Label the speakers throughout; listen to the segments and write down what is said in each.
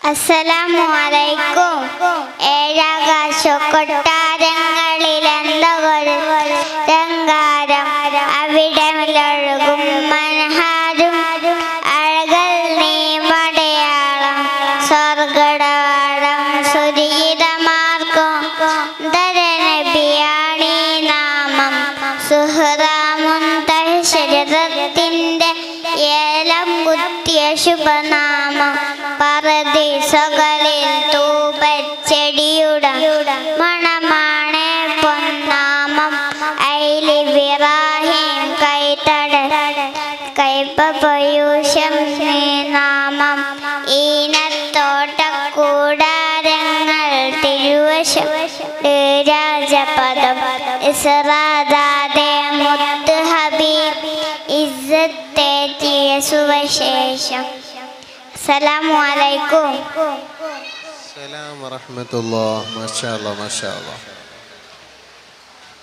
Speaker 1: അസ്സലാമു ഏഴാകാശ കൊട്ടാരങ്ങളിലെന്തകൊരു രംഗാരം അവിടമിലൊഴുകും മനഹാരും അഴകൽ നീ മടയാളം സ്വർഗടവാടം സുരീതമാർക്കും ധരനബിയാണീ നാമം സുഹ്റാമുന്തഹ്ശരത്തിൻ്റെ ഏലം കുത്തിയ ശുഭനാമം പറദീസകളിൽ തൂപച്ചെടിയുടെ മണമാണ് പൊന്നാമം ഐലിവിറാഹിം കൈപ്പയൂഷം നാമം ഈനത്തോട്ടക്കൂടാരങ്ങൾ തിരുവശം രാജപദം ഇസ്രാദാദേ മുത്ത് ഹബീബ് ഇസ്സത്തേറ്റിയ സുവശേഷം. അസ്സലാമു അലൈക്കും.
Speaker 2: സലാം വറഹ്മത്തുള്ളാഹി. മാഷാഅല്ലാഹ് മാഷാഅല്ലാഹ്.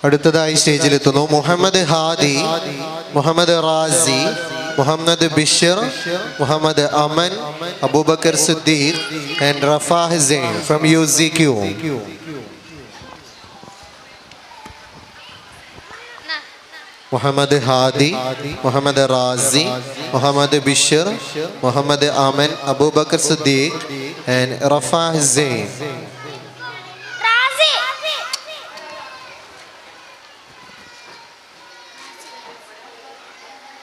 Speaker 2: അടുത്തതായി സ്റ്റേജിലെത്തുന്നു Muhammad Hadi, Muhammad Razi, Muhammad Bishar, Muhammad Aman, Abubakar Siddique and Rafa Hussain from UZQ. Muhammad Hadi, Muhammad Razi, Muhammad Bishar, Muhammad Aman, Abubakar Siddique and Rafa Hussain.